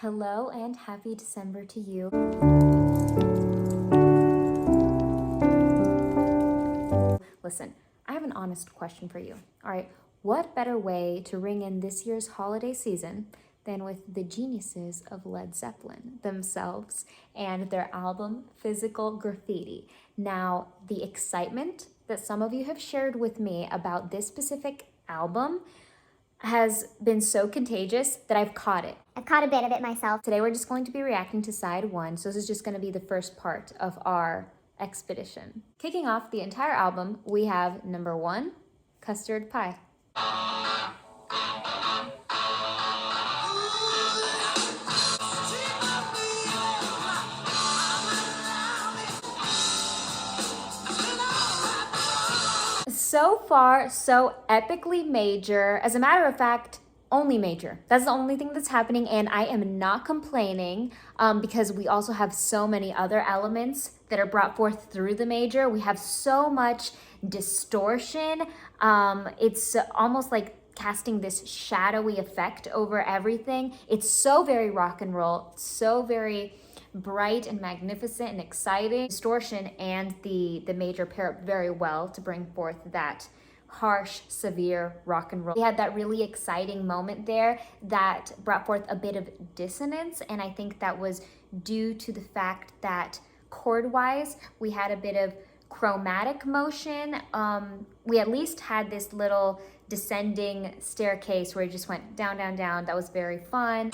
Hello and happy December to you. Listen, I have an honest question for you. All right, what better way to ring in this year's holiday season than with the geniuses of Led Zeppelin themselves and their album Physical Graffiti? Now, the excitement that some of you have shared with me about this specific album has been so contagious that I've caught it. I've caught a bit of it myself. Today we're just going to be reacting to side one, so this is just going to be the first part of our expedition. Kicking off the entire album, we have number 1, Custard Pie. So far, so epically major. As a matter of fact, only major. That's the only thing that's happening, and I am not complaining because we also have so many other elements that are brought forth through the major. We have so much distortion. It's almost like casting this shadowy effect over everything. It's so very rock and roll, so very bright and magnificent and exciting. Distortion and the major pair up very well to bring forth that harsh, severe rock and roll. We had that really exciting moment there that brought forth a bit of dissonance, and I think that was due to the fact that chord-wise, we had a bit of chromatic motion. We at least had this little descending staircase where it just went down, down, down. That was very fun.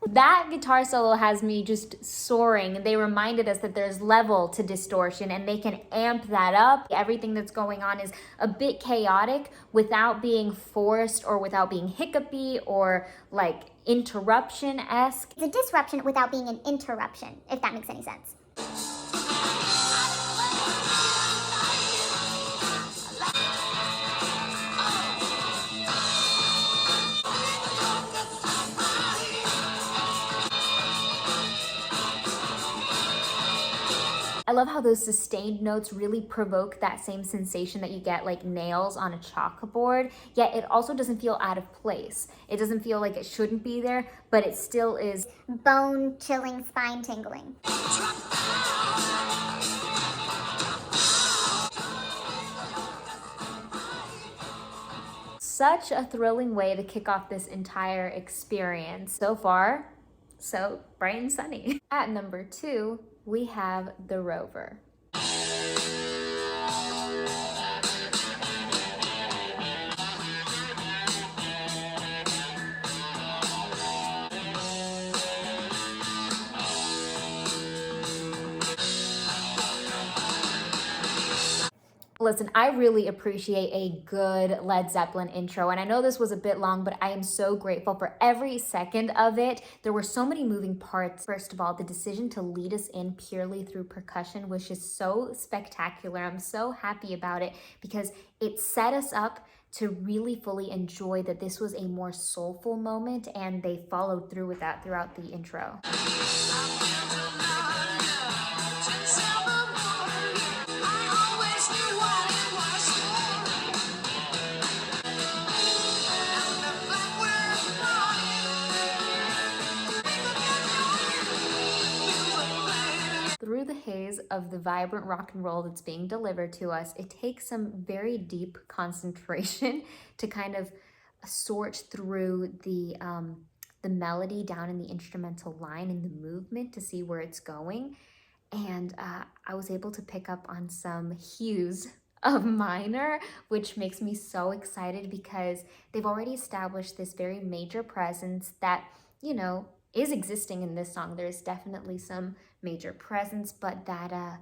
That guitar solo has me just soaring. They reminded us that there's level to distortion and they can amp that up. Everything that's going on is a bit chaotic without being forced or without being hiccupy or like interruption-esque. It's a disruption without being an interruption, if that makes any sense. I love how those sustained notes really provoke that same sensation that you get like nails on a chalkboard, yet it also doesn't feel out of place. It doesn't feel like it shouldn't be there, but it still is Bone-chilling, spine-tingling. such a thrilling way to kick off this entire experience. So far, so bright and sunny. At number 2, we have the Rover. Listen, I really appreciate a good Led Zeppelin intro, and I know this was a bit long, but I am so grateful for every second of it. There were so many moving parts. First of all, the decision to lead us in purely through percussion was just so spectacular. I'm so happy about it because it set us up to really fully enjoy that this was a more soulful moment, and they followed through with that throughout the intro. Through the haze of the vibrant rock and roll that's being delivered to us, it takes some very deep concentration to kind of sort through the melody down in the instrumental line and the movement to see where it's going. And I was able to pick up on some hues of minor, which makes me so excited because they've already established this very major presence that, you know, is existing in this song. There's definitely some major presence, but that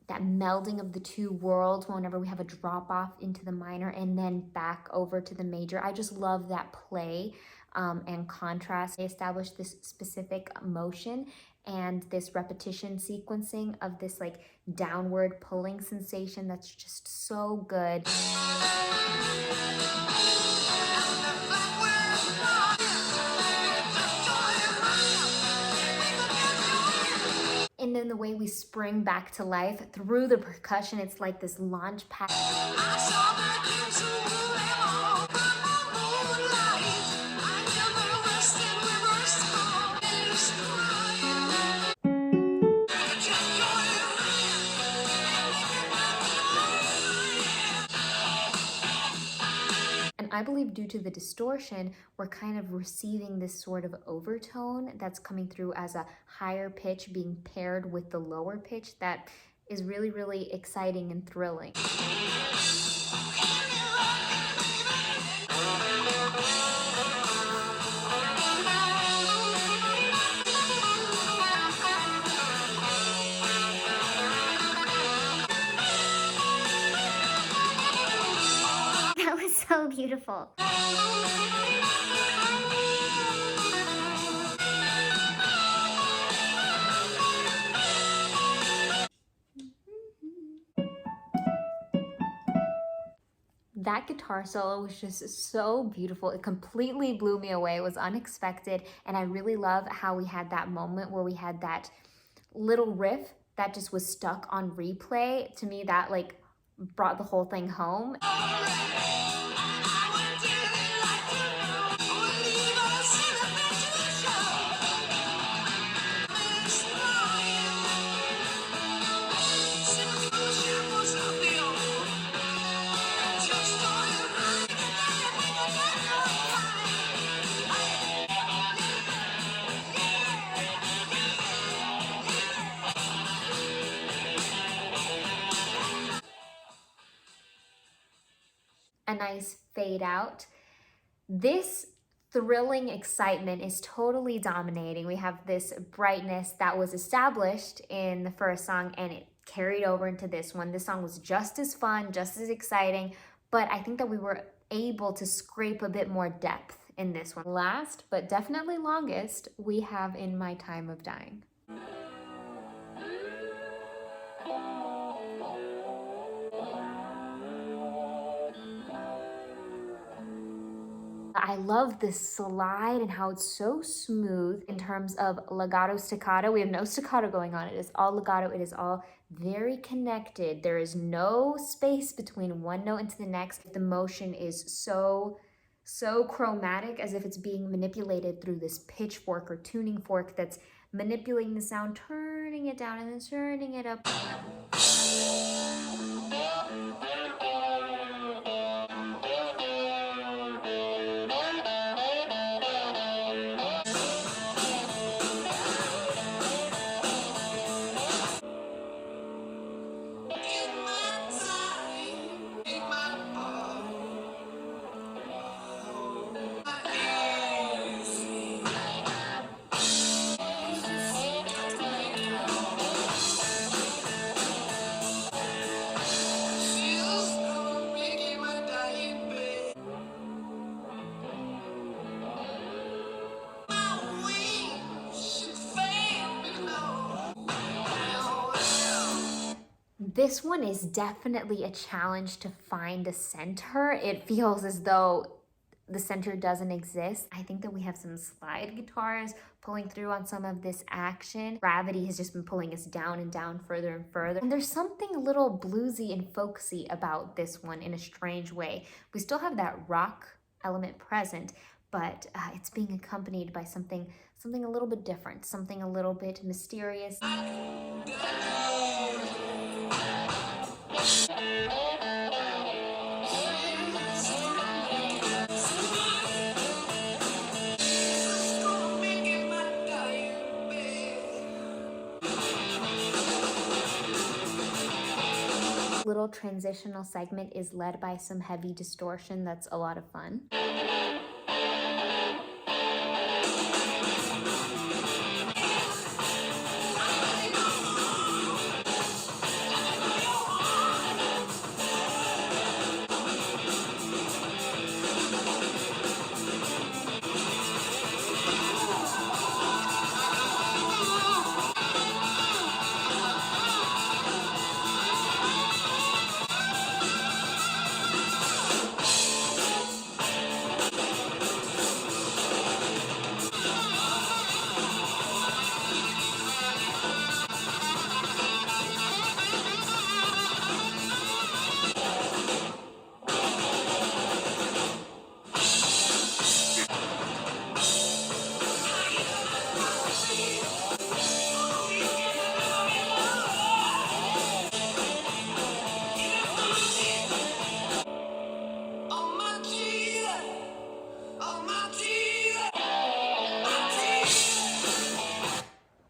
melding of the two worlds whenever we have a drop off into the minor and then back over to the major, I just love that play and contrast. They established this specific motion and this repetition sequencing of this like downward pulling sensation that's just so good. And then the way we spring back to life through the percussion, it's like this launch pad. I believe due to the distortion, we're kind of receiving this sort of overtone that's coming through as a higher pitch being paired with the lower pitch that is really, really exciting and thrilling. That was so beautiful. That guitar solo was just so beautiful. It completely blew me away. It was unexpected. And I really love how we had that moment where we had that little riff that just was stuck on replay. To me, that like brought the whole thing home. A nice fade out. This thrilling excitement is totally dominating. We have this brightness that was established in the first song and it carried over into this one. This song was just as fun, just as exciting, but I think that we were able to scrape a bit more depth in this one. Last, but definitely longest, we have In My Time of Dying. I love this slide and how it's so smooth in terms of legato staccato. We have no staccato going on. It is all legato. It is all very connected. There is no space between one note into the next. The motion is so chromatic, as if it's being manipulated through this pitchfork or tuning fork that's manipulating the sound, turning it down and then turning it up. This one is definitely a challenge to find a center. It feels as though the center doesn't exist. I think that we have some slide guitars pulling through on some of this action. Gravity has just been pulling us down and down further and further. And there's something a little bluesy and folksy about this one in a strange way. We still have that rock element present, but it's being accompanied by something a little bit different, something a little bit mysterious. Little transitional segment is led by some heavy distortion that's a lot of fun.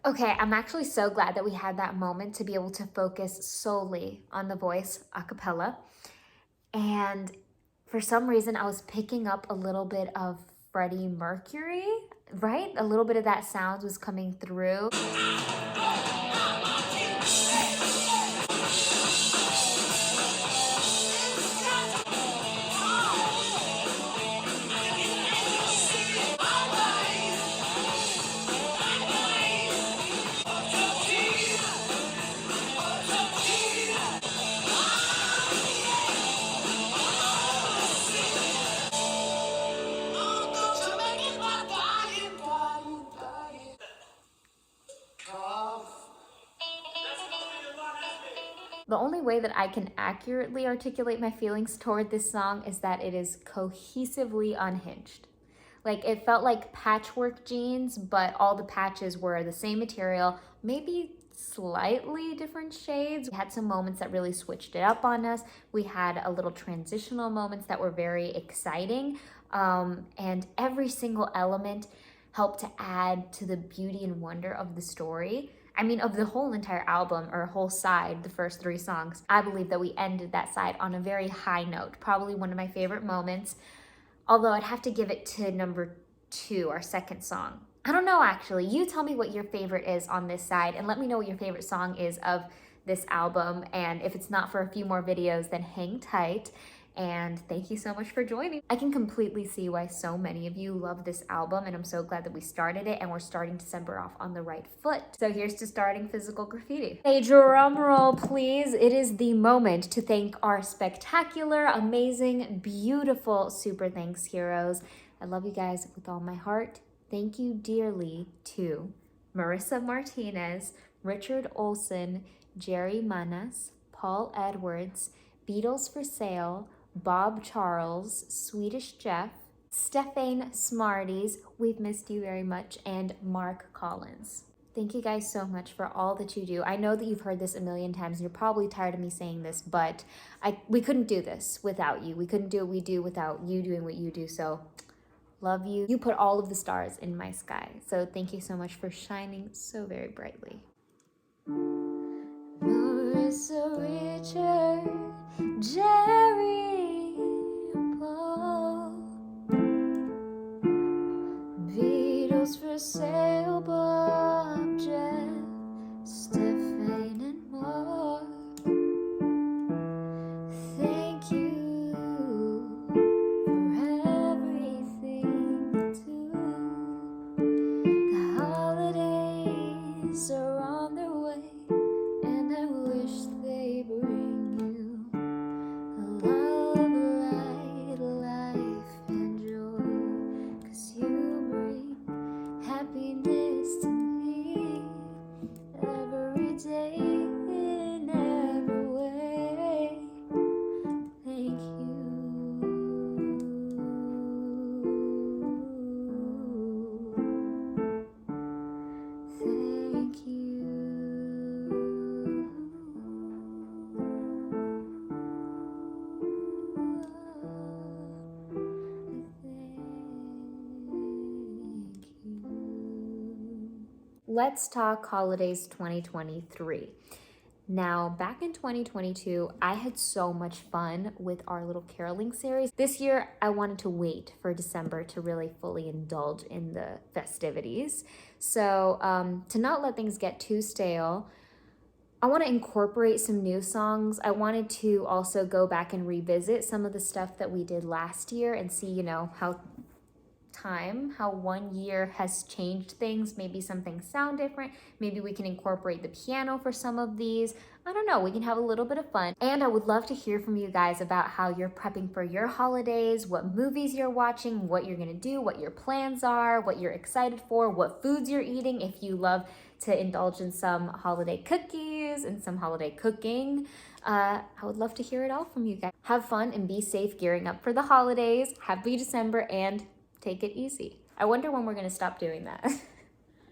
Okay, I'm actually so glad that we had that moment to be able to focus solely on the voice a cappella. And for some reason, I was picking up a little bit of Freddie Mercury, right? A little bit of that sound was coming through. The only way that I can accurately articulate my feelings toward this song is that it is cohesively unhinged. Like, it felt like patchwork jeans, but all the patches were the same material, maybe slightly different shades. We had some moments that really switched it up on us. We had a little transitional moments that were very exciting. And every single element helped to add to the beauty and wonder of the story. I mean, of the whole entire album or whole side, the first 3 songs, I believe that we ended that side on a very high note. Probably one of my favorite moments. Although I'd have to give it to number 2, our second song. I don't know, actually. You tell me what your favorite is on this side and let me know what your favorite song is of this album. And if it's not for a few more videos, then hang tight. And thank you so much for joining. I can completely see why so many of you love this album, and I'm so glad that we started it and we're starting December off on the right foot. So here's to starting Physical Graffiti. Hey, drum roll, please. It is the moment to thank our spectacular, amazing, beautiful Super Thanks heroes. I love you guys with all my heart. Thank you dearly to Marissa Martinez, Richard Olson, Jerry Manas, Paul Edwards, Beatles for Sale, Bob Charles, Swedish Jeff, Stefan Smarties, we've missed you very much, and Mark Collins. Thank you guys so much for all that you do. I know that you've heard this a million times and you're probably tired of me saying this, but we couldn't do this without you. We couldn't do what we do without you doing what you do, so love you. You put all of the stars in my sky, so thank you so much for shining so very brightly. Marissa, Richard, Jerry, Paul, Beatles for Sale, Bob, Jeff, Stefan, and Mark. Thank you for everything too. The holidays are on their way, and I wish they bring you a love, light, life, and joy. 'Cause you bring happiness to me every day in every way. Thank you. Thank you. Let's talk holidays 2023. Now, back in 2022, I had so much fun with our little caroling series. This year, I wanted to wait for December to really fully indulge in the festivities. So, to not let things get too stale, I want to incorporate some new songs. I wanted to also go back and revisit some of the stuff that we did last year and see, how 1 year has changed things. Maybe some things sound different. Maybe we can incorporate the piano for some of these. I don't know, we can have a little bit of fun. And I would love to hear from you guys about how you're prepping for your holidays, what movies you're watching, what you're gonna do, what your plans are, what you're excited for, what foods you're eating, if you love to indulge in some holiday cookies and some holiday cooking. I would love to hear it all from you guys. Have fun and be safe gearing up for the holidays. Happy December and take it easy. I wonder when we're gonna stop doing that.